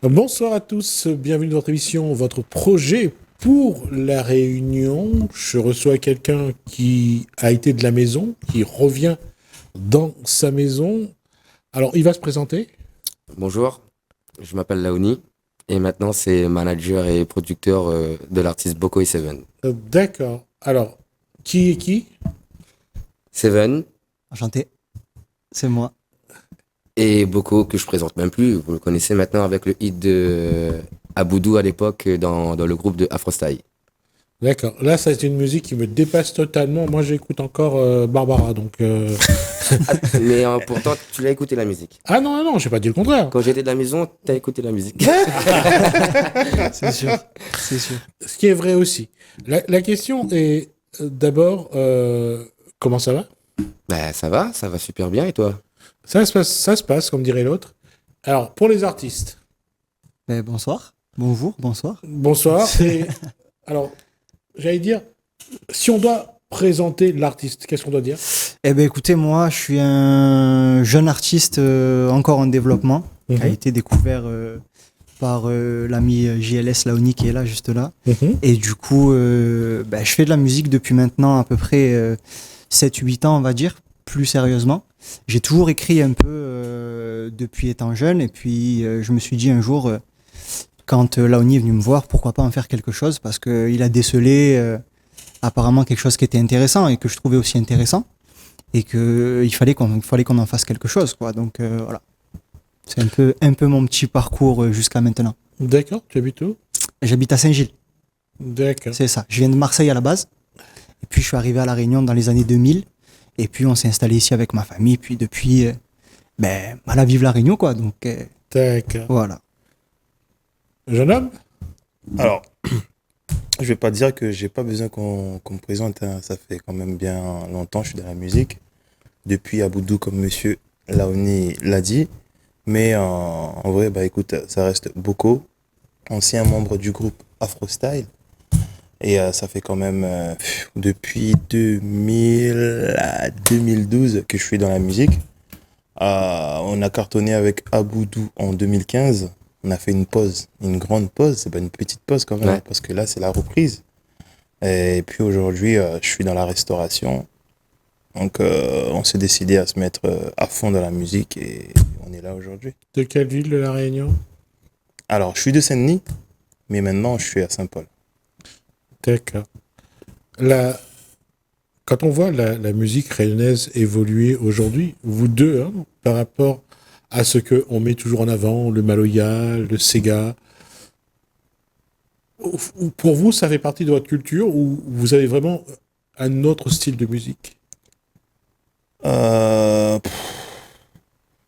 Bonsoir à tous, bienvenue dans votre émission, votre projet pour la Réunion. Je reçois quelqu'un qui a été de la maison, qui revient dans sa maison. Alors, il va se présenter. Bonjour, je m'appelle Laoni et maintenant c'est manager et producteur de l'artiste Boko et Seven. D'accord. Alors, qui est qui? Seven Enchanté, c'est moi. et Boko que je présente même plus, vous le connaissez maintenant avec le hit de Aboudou à l'époque dans le groupe de Afrostyle. D'accord. Là, ça c'est une musique qui me dépasse totalement. Moi, j'écoute encore Barbara, donc... Mais pourtant tu l'as écouté la musique. Ah non, non, non, j'ai pas dit le contraire. Quand j'étais de la maison, t'as écouté la musique. C'est sûr, c'est sûr. Ce qui est vrai aussi. La question est d'abord, comment ça va? Bah ça va super bien et toi? Ça se passe, comme dirait l'autre. Alors, pour les artistes, Bonsoir, bonjour, bonsoir. bonsoir. Alors, j'allais dire, si on doit présenter l'artiste, qu'est-ce qu'on doit dire? Écoutez, moi, je suis un jeune artiste encore en développement, qui a été découvert par l'ami JLS Laoni qui est là, juste là. Et du coup, je fais de la musique depuis maintenant à peu près 7-8 ans, on va dire, plus sérieusement. J'ai toujours écrit un peu depuis étant jeune, et puis je me suis dit un jour, quand Laoni est venu me voir, pourquoi pas en faire quelque chose, parce qu'il a décelé apparemment quelque chose qui était intéressant et que je trouvais aussi intéressant, et qu'il fallait qu'on en fasse quelque chose, quoi. Donc voilà, c'est un peu mon petit parcours jusqu'à maintenant. D'accord, tu habites où? J'habite à Saint-Gilles, D'accord. c'est ça. Je viens de Marseille à la base, et puis je suis arrivé à La Réunion dans les années 2000, et puis on s'est installé ici avec ma famille, puis depuis, voilà, vive La Réunion, quoi. Donc D'accord. voilà. Jeune homme? Alors, je vais pas dire que j'ai pas besoin qu'on me présente, hein. Ça fait quand même bien longtemps que je suis dans la musique. Depuis Aboudou, comme monsieur Laoni l'a dit. Mais en vrai, bah écoute, ça reste Boko, ancien membre du groupe Afrostyle. Et ça fait quand même depuis 2000 à 2012 que je suis dans la musique. On a cartonné avec Aboudou en 2015. On a fait une pause, une grande pause, c'est pas une petite pause quand même, Ouais. parce que là c'est la reprise. Et puis aujourd'hui, je suis dans la restauration. Donc on s'est décidé à se mettre à fond dans la musique et on est là aujourd'hui. De quelle ville de La Réunion? Alors, je suis de Saint-Denis, mais maintenant je suis à Saint-Paul. D'accord. Quand on voit la musique réunionnaise évoluer aujourd'hui, vous deux, hein, par rapport à ce qu'on met toujours en avant, le Maloya, le Sega, pour vous, ça fait partie de votre culture ou vous avez vraiment un autre style de musique? Euh,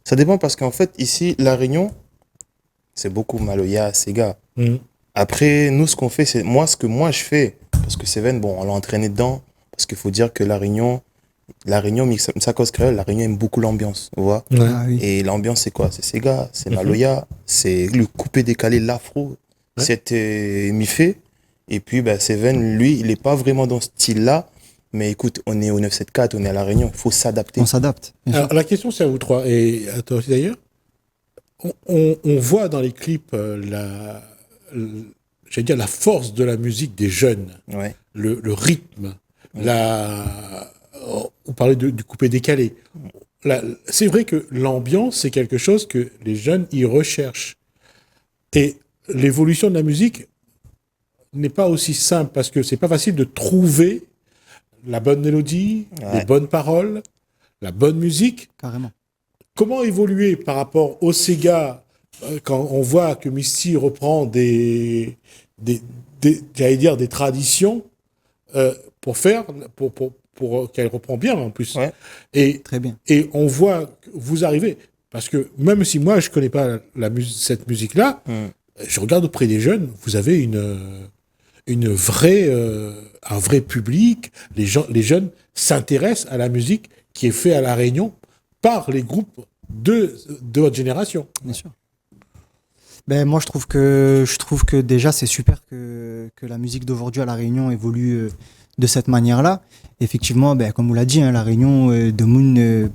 Ça dépend parce qu'en fait, ici, La Réunion, c'est beaucoup Maloya, Sega. Mhm. Après, nous, ce qu'on fait, c'est moi, ce que moi je fais, parce que Seven, bon, on l'a entraîné dedans, parce qu'il faut dire que La Réunion, Msakos Créole, La Réunion aime beaucoup l'ambiance, tu vois. Ouais. Ah oui. Et l'ambiance, c'est quoi? C'est Sega, c'est Mhm. Maloya, c'est le coupé décalé, l'afro, Ouais. c'était Mifé. Et puis, bah, Seven, lui, il n'est pas vraiment dans ce style-là. Mais écoute, on est au 974, on est à La Réunion, il faut s'adapter. On s'adapte, bien sûr. Alors, la question, c'est à vous trois, et à toi aussi d'ailleurs. On voit dans les clips j'allais dire la force de la musique des jeunes, Ouais. le rythme, on parlait du coupé décalé. C'est vrai que l'ambiance, c'est quelque chose que les jeunes y recherchent. Et l'évolution de la musique n'est pas aussi simple parce que c'est pas facile de trouver la bonne mélodie, les Ouais. bonnes paroles, la bonne musique. Carrément. Comment évoluer par rapport au Sega quand on voit que Misty reprend j'allais dire des traditions pour qu'elle reprend bien en plus. Ouais. Et, Très bien. et on voit que vous arrivez, parce que même si moi je connais pas cette musique-là, je regarde auprès des jeunes, vous avez un vrai public, les jeunes s'intéressent à la musique qui est faite à La Réunion par les groupes de votre génération. Bien sûr. Moi, je trouve que déjà, c'est super que la musique d'aujourd'hui à La Réunion évolue de cette manière-là. Effectivement, comme on l'a dit, la réunion de Moon,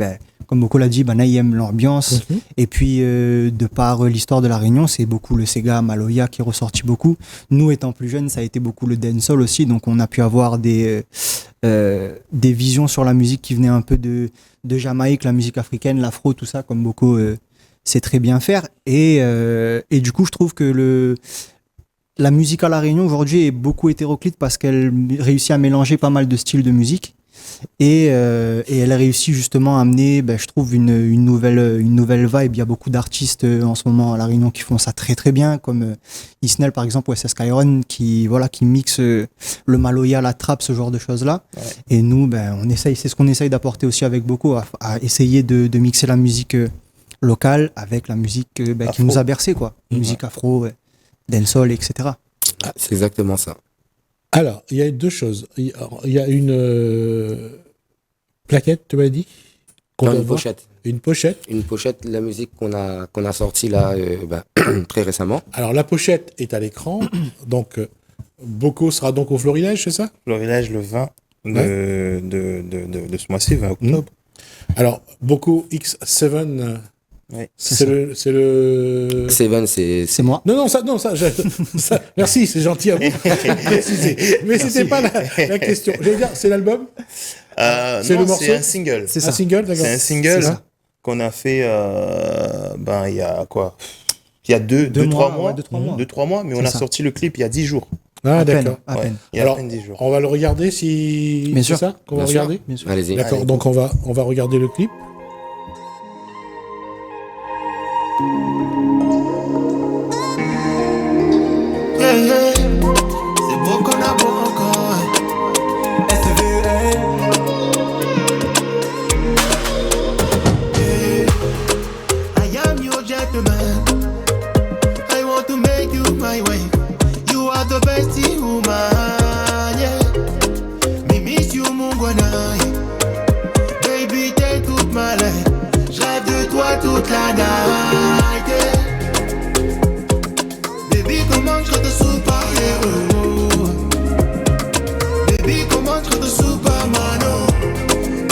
comme beaucoup l'a dit, Naï aime l'ambiance. Et puis, de par l'histoire de la Réunion, c'est beaucoup le Sega, Maloya qui est ressorti beaucoup. Nous, étant plus jeunes, ça a été beaucoup le dancehall aussi. Donc, on a pu avoir des visions sur la musique qui venaient un peu de Jamaïque, la musique africaine, l'afro, tout ça, comme beaucoup sait très bien faire. Et du coup, je trouve que la musique à La Réunion aujourd'hui est beaucoup hétéroclite parce qu'elle réussit à mélanger pas mal de styles de musique. Et elle a réussi justement à amener, je trouve, une nouvelle vibe. Il y a beaucoup d'artistes en ce moment à La Réunion qui font ça très très bien, comme Isnel par exemple, ou SS Skyron, qui mixe le Maloya, la trap, ce genre de choses-là. Ouais. Et nous, on essaye, c'est ce qu'on essaye d'apporter aussi avec beaucoup, à essayer de mixer la musique locale avec la musique qui nous a bercé, quoi. Musique afro, dancehall, etc. Ah, c'est exactement ça. Alors, il y a deux choses. Il y a une plaquette, tu m'as dit une pochette. Une pochette. Une pochette de la musique qu'on a sortie là très récemment. Alors, la pochette est à l'écran. Donc, Boko sera donc au Florilège, c'est ça? Florilège le 20 de ce mois-ci, 20 octobre. Alors, Boko X7... Ouais. C'est le Seven, c'est moi. Non, ça, merci, c'est gentil à vous préciser. Mais c'était pas la question. J'allais dire, c'est l'album. C'est le morceau. C'est un single. C'est ça. Un single, d'accord. C'est un single qu'on a fait. Il y a quoi? Il y a 2-3 mois. Mais on a sorti le clip il y a 10 jours. Ah, d'accord. Il y a à peine 10 jours. On va le regarder si. Bien sûr. C'est ça qu'on va regarder. Bien sûr. Allez-y. D'accord. Allez, donc on va regarder le clip. C'est beau qu'on a beau encore. SVL. I am your gentleman. I want to make you my wife. You are the best woman, yeah. Me miss you, mon guanaï. Baby, t'es toute ma life. Je rêve de toi toute la night, yeah. Baby, comment je te super-héros? Baby, comment je te Superman?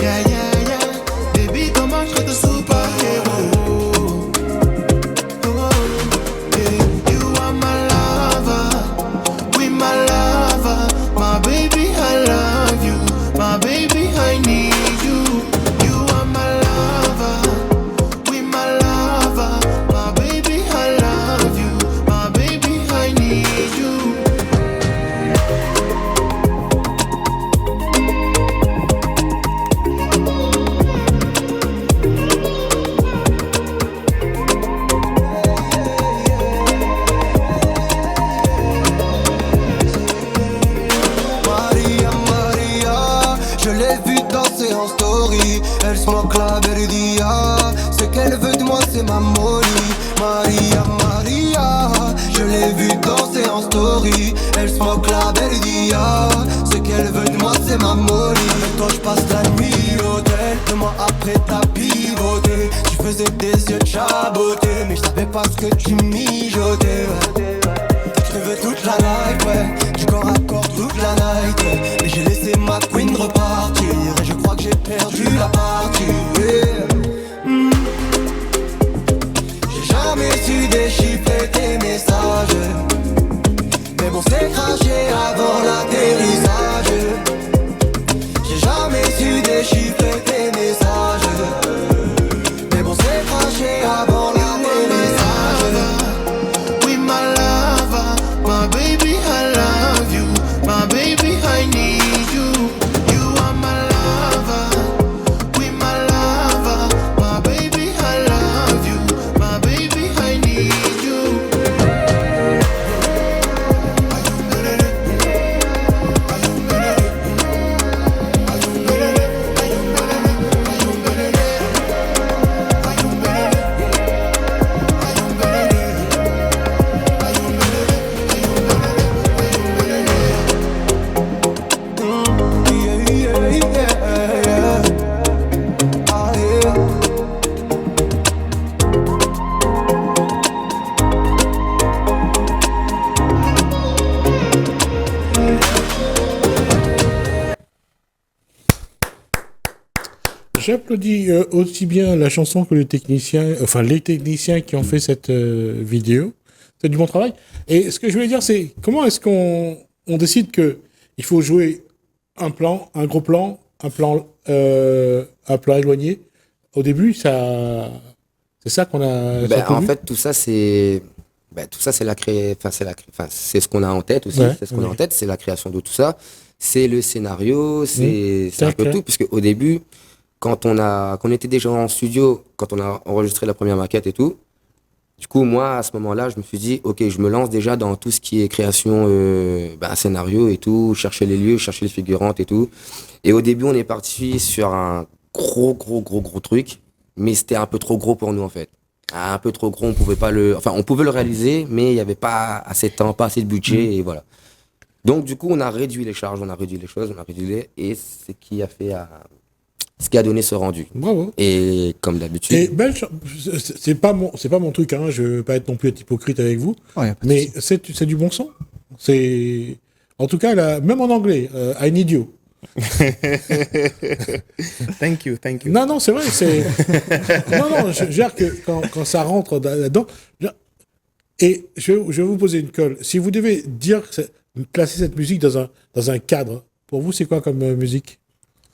Yeah, yeah, yeah. Baby, comment je te super-héros? Oh, yeah. You are my lover, we my lover. My baby, I love you. My baby, I need you. You are my lover, we my lover. My baby, I love you. My baby, I need you. Maria, Maria, je l'ai vue danser en story. Elle smoke la Verdia. Ce qu'elle veut de moi, c'est ma molly. Maria, Maria, je l'ai vue danser en story. Elle smoke la Verdia. Ce qu'elle veut de moi, c'est ma molly. Avec toi, je passe la nuit à l'hôtel. 2 mois après, t'as pivoté. Tu faisais des yeux de chaboté, mais je savais pas ce que tu mijotais. Je rêvais toute la night, ouais. Du corps à corps toute la night, ouais. Mais j'ai laissé ma queen repartir. Et je crois que j'ai perdu la partie, yeah. J'ai jamais su déchiffrer tes messages. Mais bon, c'est craché avant l'atterrissage. J'ai jamais su déchiffrer tes messages. Mais bon, c'est craché avant l'atterrissage. We my lover, my baby, I love you. My baby, I need you. You are my lover, we my lover. My baby, I love you. My baby, I need you. J'applaudis aussi bien la chanson que les techniciens qui ont fait cette vidéo. C'est du bon travail. Et ce que je voulais dire, c'est comment est-ce qu'on décide que il faut jouer un plan, un gros plan, un plan éloigné. Au début, c'est ça qu'on a. En fait, tout ça, c'est la c'est ce qu'on a en tête aussi. Ouais, c'est ce qu'on a en tête, c'est la création de tout ça. C'est le scénario, c'est un peu tout. Puisque au début, quand on était déjà en studio, quand on a enregistré la première maquette et tout, du coup, moi, à ce moment-là, je me suis dit, ok, je me lance déjà dans tout ce qui est création, scénario et tout, chercher les lieux, chercher les figurantes et tout. Et au début, on est parti sur un gros truc, mais c'était un peu trop gros pour nous, en fait. Un peu trop gros, on pouvait le réaliser, mais il n'y avait pas assez de temps, pas assez de budget, et voilà. Donc, du coup, on a réduit les charges, on a réduit les choses, et c'est ce qui a donné ce rendu. Bravo. Et comme d'habitude. Et c'est pas mon truc, hein, je veux pas être non plus être hypocrite avec vous, mais c'est du bon son. En tout cas, même en anglais, I need you. Thank you. Non, c'est vrai, non, je veux dire que quand ça rentre là-dedans, et je vais vous poser une colle. Si vous devez classer cette musique dans un cadre, pour vous, c'est quoi comme musique?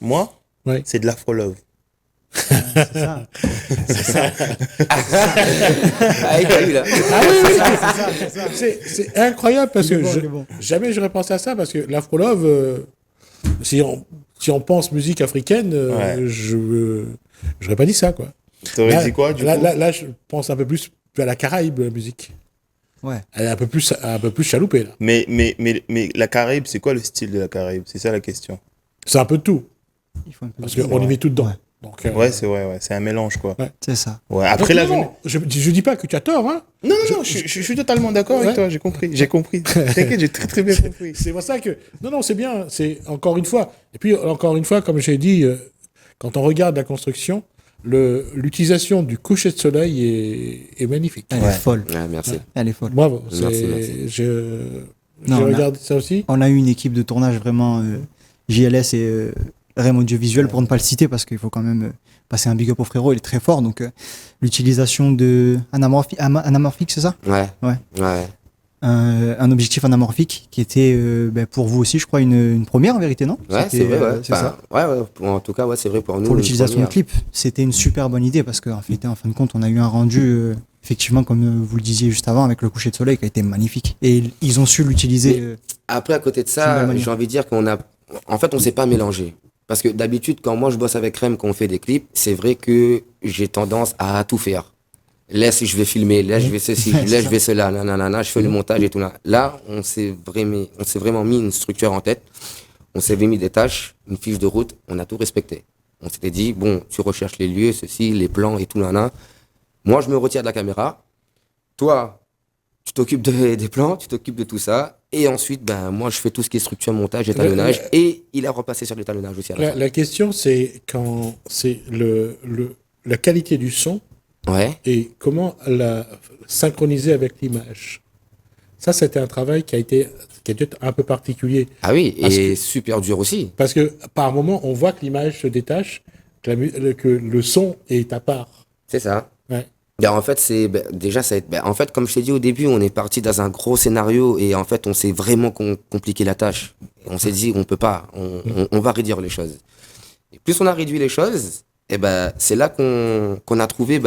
Moi, ouais. C'est de l'afro-love. C'est ça. Ah, il là. Ah oui. C'est incroyable parce que jamais j'aurais pensé à ça parce que l'afro-love, si on pense musique africaine, j'aurais pas dit ça, quoi. T'aurais dit quoi, du coup? Là, je pense un peu plus à la Caraïbe, la musique. Ouais. Elle est un peu plus chaloupée, là. Mais la Caraïbe, c'est quoi le style de la Caraïbe? C'est ça la question. C'est un peu de tout. Il faut un peu Parce qu'on y met tout dedans. Ouais. Donc, c'est un mélange, quoi. Ouais. C'est ça. Ouais. Après, je dis pas que tu as tort, hein. Non, je suis totalement d'accord avec toi, j'ai compris. T'inquiète, j'ai très bien compris. C'est pour ça que... Non, c'est bien, c'est encore une fois. Et puis, encore une fois, comme j'ai dit, quand on regarde la construction, l'utilisation du coucher de soleil est magnifique. Elle est folle. Ouais, merci. Ouais. Elle est folle. Bravo. Merci. J'ai regardé ça aussi. On a eu une équipe de tournage vraiment JLS et Raymond Audiovisuel, pour ne pas le citer, parce qu'il faut quand même passer un big up au frérot, il est très fort. Donc, l'utilisation de anamorphique, c'est ça? Ouais. Un objectif anamorphique qui était pour vous aussi, je crois, une première en vérité, non? Ouais, c'est vrai, ouais. C'est ça. Ouais, en tout cas, ouais, c'est vrai pour nous. Pour l'utilisation du clip, c'était une super bonne idée parce qu'en fait, en fin de compte, on a eu un rendu, effectivement, comme vous le disiez juste avant, avec le coucher de soleil qui a été magnifique. Et ils ont su l'utiliser. Après, à côté de ça, j'ai envie de dire on s'est pas mélangé. Parce que d'habitude, quand moi je bosse avec Rem, quand on fait des clips, c'est vrai que j'ai tendance à tout faire. Laisse, je vais filmer, laisse, je vais ceci, laisse, je vais cela, nanana, je fais le montage et tout là. Là, on s'est vraiment mis une structure en tête. On s'est mis des tâches, une fiche de route, on a tout respecté. On s'était dit, bon, tu recherches les lieux, ceci, les plans et tout là. Moi, je me retire de la caméra. Toi, tu t'occupes des plans, tu t'occupes de tout ça. Et ensuite, moi, je fais tout ce qui est structure, montage, étalonnage. Et il a repassé sur l'étalonnage aussi à la fin. La question, c'est quand c'est la qualité du son. Ouais. Et comment la synchroniser avec l'image. Ça, c'était un travail qui a été un peu particulier. Ah oui, et super dur aussi. Parce que par moment, on voit que l'image se détache, que le son est à part. C'est ça. Ouais. En fait, en fait, comme je t'ai dit au début, on est parti dans un gros scénario et en fait, on s'est vraiment compliqué la tâche. On s'est dit, on peut pas, on va réduire les choses. Et plus on a réduit les choses, c'est là qu'on a trouvé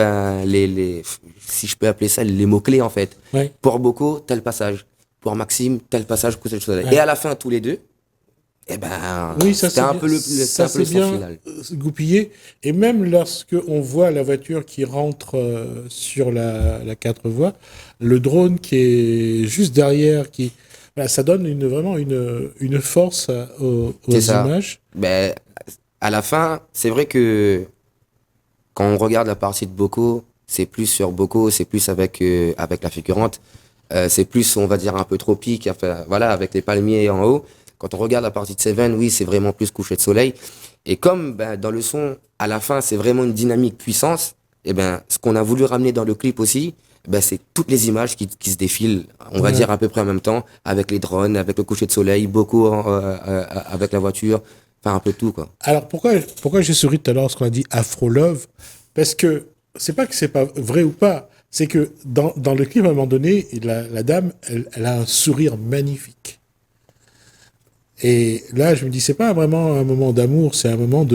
si je peux appeler ça, les mots-clés en fait. Ouais. Pour Boko, tel passage. Pour Maxime, tel passage, coucher de soleil. Ouais. Et à la fin, tous les deux, oui, ça, c'était un peu le ça, son bien final. Goupillé. Et même lorsque on voit la voiture qui rentre sur la 4 voies, le drone qui est juste derrière, ça donne vraiment une force aux images. À la fin, c'est vrai que quand on regarde la partie de Boko, c'est plus sur Boko, c'est plus avec la figurante, c'est plus, on va dire, un peu tropique, avec les palmiers en haut. Quand on regarde la partie de Seven, oui, c'est vraiment plus coucher de soleil. Et comme dans le son, à la fin, c'est vraiment une dynamique puissance, ce qu'on a voulu ramener dans le clip aussi, c'est toutes les images qui se défilent, on va dire à peu près en même temps, avec les drones, avec le coucher de soleil, beaucoup avec la voiture. Enfin, un peu tout, quoi. Alors, pourquoi j'ai souri tout à l'heure lorsqu'on a dit Afro Love? Parce que c'est pas que c'est pas vrai ou pas, c'est que dans le clip, à un moment donné, la dame, elle a un sourire magnifique. Et là, je me dis, c'est pas vraiment un moment d'amour, c'est un moment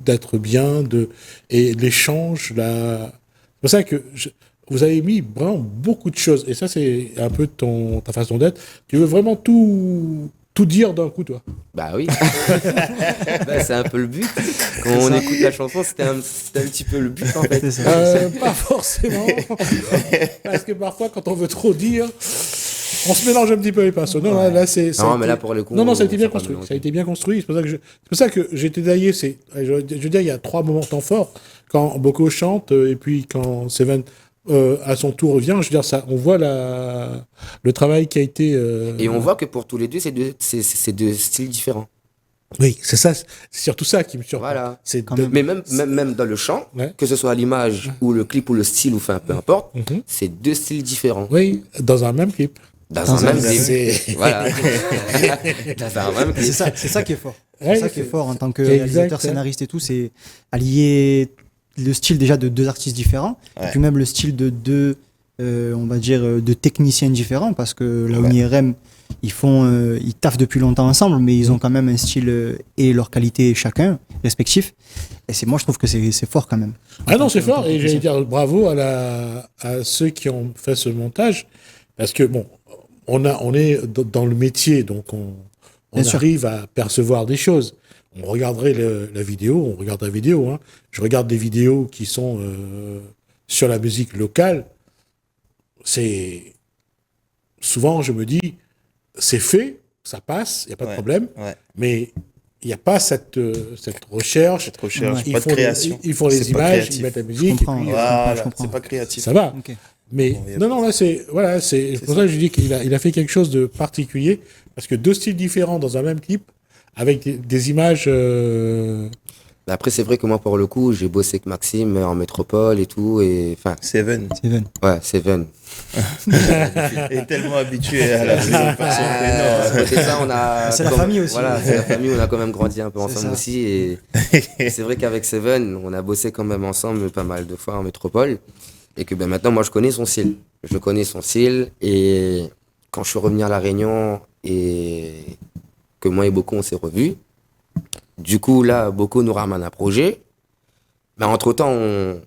d'être bien, et l'échange, là. C'est pour ça que vous avez mis vraiment beaucoup de choses, et ça, c'est un peu ta façon d'être. Tu veux vraiment tout dire d'un coup, toi. Bah oui. Bah, c'est un peu le but. Quand on écoute la chanson, c'était un petit peu le but, en fait. C'est ça. Pas forcément. Parce que parfois, quand on veut trop dire, on se mélange un petit peu les pinceaux. Non, là, ça Non, a mais été- là, pour le coup. Non, ça a été bien c'est pas construit. mélangé. Ça a été bien construit. C'est pour ça que j'ai été taillé. Je veux dire, il y a 3 moments temps forts. Quand Boko chante, et puis quand Seven, à son tour revient. Je veux dire, ça, on voit le travail qui a été. Et on voit que pour tous les deux, c'est deux styles différents. Oui, c'est ça. C'est surtout ça qui me surprend. Voilà. C'est Quand de- même. Mais même dans le chant, Ouais. que ce soit l'image ou le clip ou le style ou enfin peu importe, Mhm. c'est 2 styles différents. Oui, dans un même clip. Dans un même clip. C'est- Voilà. Dans un même clip. C'est ça qui est fort. Ouais, C'est ça qui est fort en tant que exact, réalisateur, ouais. scénariste et tout, c'est allier le style déjà de 2 artistes différents, Ouais. et puis même le style de 2, on va dire, de techniciens différents, parce que Laouni et Rem, ils taffent depuis longtemps ensemble, mais ils ont quand même un style et leur qualité chacun, respectif. Et moi, je trouve que c'est fort quand même. Ah non, c'est fort. Et j'allais dire bravo à ceux qui ont fait ce montage. Parce que, bon, on est dans le métier, donc on Bien sûr. arrive à percevoir des choses. On regarderait la vidéo, on regarde la vidéo. Hein. Je regarde des vidéos qui sont sur la musique locale. C'est. Souvent, je me dis, c'est fait, ça passe, il n'y a pas de Ouais. problème. Ouais. Mais il n'y a pas cette recherche. Cette recherche, Ils pas de font création. ils font les C'est pas images, créatif. ils mettent la Je musique. comprends. Et puis, Voilà, je comprends. c'est pas créatif. ça va. Ok. Mais Bon, y a non, là, c'est pour ça que je dis qu'il a fait quelque chose de particulier. Parce que 2 styles différents dans un même clip, avec des images. Mais après, c'est vrai que moi, pour le coup, j'ai bossé avec Maxime en métropole et tout. Et enfin, Seven Steven. ouais, Seven. est tellement habitué à la présentation À côté de ça, on a. C'est la comme- famille aussi. Voilà, c'est la famille, on a quand même grandi un peu C'est ensemble ça. aussi. Et c'est vrai qu'avec Seven, on a bossé quand même ensemble pas mal de fois en métropole. Et que ben, maintenant, moi, je connais son style. Je connais son style. Et quand je suis revenu à La Réunion et que moi et Boko, on s'est revus, du coup, là, Boko nous ramène un projet. Mais entre-temps,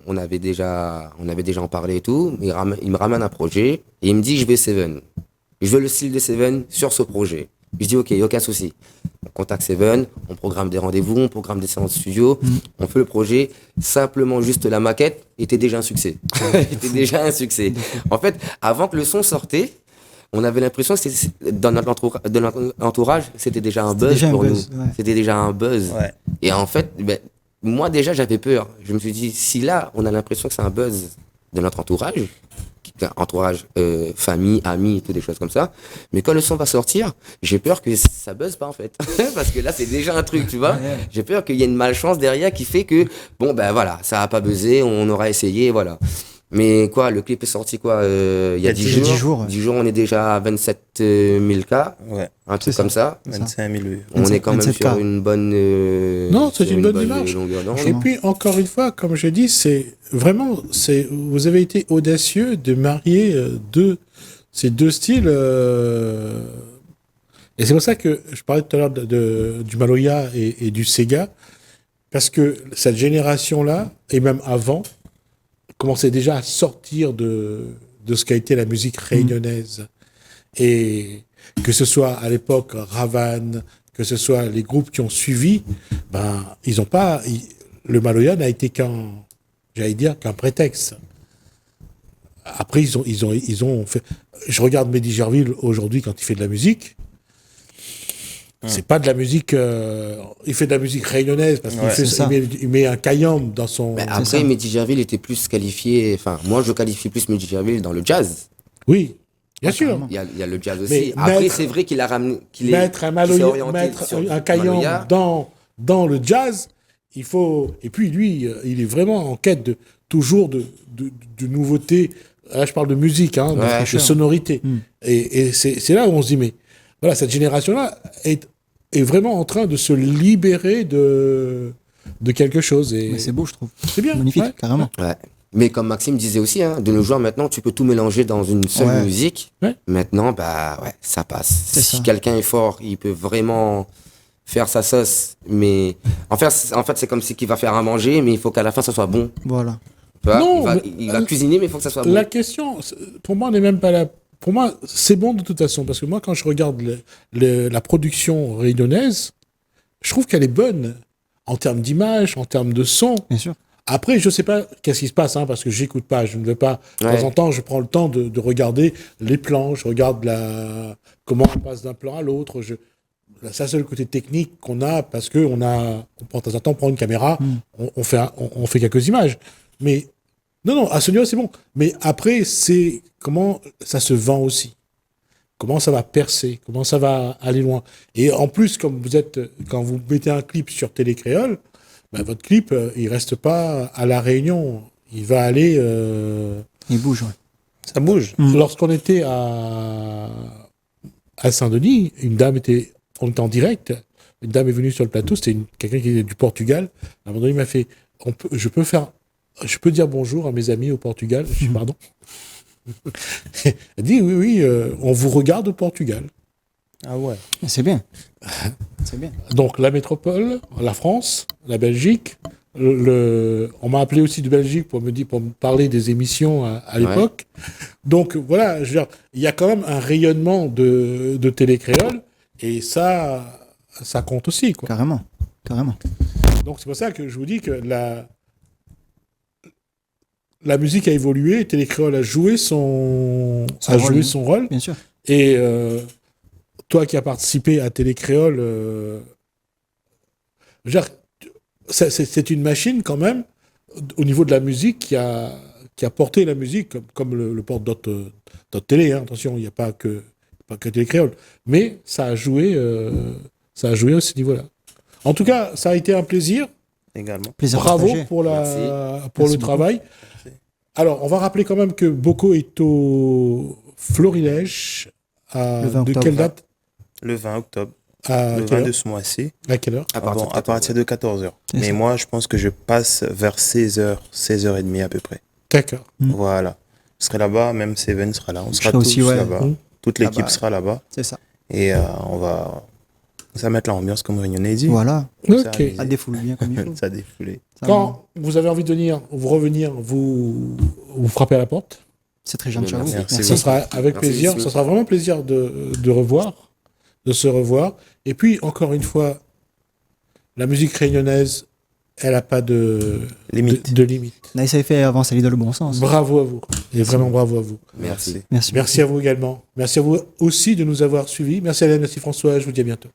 on avait déjà en parlé et tout. Il me ramène un projet et il me dit, je veux Seven. Je veux le style de Seven sur ce projet. Je dis, ok, aucun souci. On contacte Seven, on programme des rendez-vous, on programme des séances studio, on fait le projet. Simplement, juste la maquette était déjà un succès. Était déjà un succès. En fait, avant que le son sortait, on avait l'impression que dans notre entourage, c'était déjà un buzz déjà un pour buzz, nous. ouais. C'était déjà un buzz. Ouais. Et en fait, ben, moi déjà j'avais peur. Je me suis dit, si là on a l'impression que c'est un buzz de notre entourage, famille, amis, tout des choses comme ça, mais quand le son va sortir, j'ai peur que ça buzz pas en fait. Parce que là c'est déjà un truc, tu vois. J'ai peur qu'il y ait une malchance derrière qui fait que, bon ben voilà, ça a pas buzzé, on aura essayé, voilà. Mais quoi, le clip est sorti quoi il y a 10 jours. 10 jours, ouais. 10 jours, on est déjà à 27 000 cas, Ouais. un truc C'est ça. comme ça. 25 000 vues. On est quand même 27 sur cas. une bonne. Non, c'est sur une bonne démarche. longueur d'onde. Et puis, encore une fois, comme je dis, vous avez été audacieux de marier ces 2 styles. Et c'est pour ça que je parlais tout à l'heure du Maloya et du Sega. Parce que cette génération-là, et même avant, commençait déjà à sortir de ce qu'a été la musique réunionnaise. Et que ce soit à l'époque Ravan, que ce soit les groupes qui ont suivi, ben, le Maloya n'a été qu'un prétexte. Après, ils ont fait. Je regarde Mehdi Gerville aujourd'hui quand il fait de la musique. C'est pas de la musique. Il fait de la musique réunionnaise parce Ouais, il met un kayam dans son. Mais après, Mehdi Gerville était plus qualifié. Enfin, moi, je qualifie plus Mehdi Gerville dans le jazz. Oui, bien Ah, sûr. carrément. Il y a le jazz aussi. Mais Après, mettre- c'est vrai qu'il a ramené. Mettre un qu'il s'est Maloya, orienté mettre sur un kayam Maloya. dans le jazz, il faut. Et puis lui, il est vraiment en quête toujours de nouveautés. Là, je parle de musique, hein, Ouais, de sonorité. Et c'est là où on se dit, mais voilà, cette génération-là est est vraiment en train de se libérer de quelque chose. Et Mais c'est beau, je trouve. c'est bien. Magnifique, ouais. carrément. Ouais. Mais comme Maxime disait aussi, hein, de nos jours maintenant, tu peux tout mélanger dans une seule Ouais. musique. Ouais. Maintenant, ça passe. C'est Si ça. quelqu'un est fort, il peut vraiment faire sa sauce. Mais en fait, c'est comme si qu'il va faire à manger, mais il faut qu'à la fin, ça soit bon. Voilà. Tu vois, Non, il va cuisiner, mais il faut que ça soit bon. La question, pour moi, n'est même pas là. Pour moi, c'est bon de toute façon, parce que moi, quand je regarde la production réunionnaise, je trouve qu'elle est bonne en termes d'image, en termes de son. Bien sûr. Après, je sais pas qu'est-ce qui se passe, hein, parce que j'écoute pas, je ne veux pas. De Ouais. temps en temps, je prends le temps de regarder les plans, je regarde comment on passe d'un plan à l'autre. Ça, c'est le côté technique qu'on a, parce que on prend de temps en temps, on prend une caméra, on fait quelques images. Mais non, à ce niveau, c'est bon. Mais après, c'est comment ça se vend aussi. Comment ça va percer, comment ça va aller loin. Et en plus, quand vous mettez un clip sur Télé Créole, ben, votre clip, il reste pas à La Réunion. Il va aller... Il bouge, ouais. Ça bouge. Lorsqu'on était à Saint-Denis, on était en direct, une dame est venue sur le plateau, c'était quelqu'un qui était du Portugal. À un moment donné, il m'a fait, je peux dire bonjour à mes amis au Portugal. Je dis pardon. Elle dit oui, on vous regarde au Portugal. Ah ouais. Mais c'est bien. C'est bien. Donc la métropole, la France, la Belgique. On m'a appelé aussi de Belgique pour me parler des émissions à l'époque. Donc voilà, je veux dire, il y a quand même un rayonnement de Télé Créole et ça compte aussi, quoi. Carrément. Carrément. Donc c'est pour ça que je vous dis que la musique a évolué, Télé Créole a joué son rôle. Bien sûr. Et toi qui as participé à Télé Créole, je veux dire, c'est une machine quand même, au niveau de la musique, qui a porté la musique, comme le porte d'autres télé, hein. Attention, il n'y a pas que Télé Créole. Mais ça a joué à ce niveau-là. En tout cas, ça a été un plaisir. Également. Plaisir Bravo partagé. pour Merci. le Merci travail. Alors, on va rappeler quand même que Boko est au Florilège. Le 20 de octobre. quelle date? Le 20 octobre. À Le quelle 20 heure? de ce mois-ci. À quelle heure? À partir de 14h. C'est Mais ça. moi, je pense que je passe vers 16h, 16h30 à peu près. D'accord. Voilà. Je serai là-bas, même Seven sera là. On sera serai tous aussi, ouais. là-bas. Mmh. Toute l'équipe Là-bas. sera là-bas. C'est ça. Et on va mettre l'ambiance comme Réunionnais dit. Voilà. Ok. Ça défoule bien comme il faut. Ça défoulé. Ça, Quand vous avez envie de venir, vous revenir, vous frappez à la porte. c'est très gentil à vous. Merci. Ce Merci. sera avec Merci, plaisir. monsieur. Ce sera vraiment plaisir de se revoir. Et puis, encore une fois, la musique réunionnaise, elle n'a pas de Limite. de limite. Là, ça fait avancer les dans le bon sens. Bravo à vous. Et vraiment bravo à vous. Merci. Merci. Merci à vous également. Merci à vous aussi de nous avoir suivis. Merci Hélène, merci François. Je vous dis à bientôt.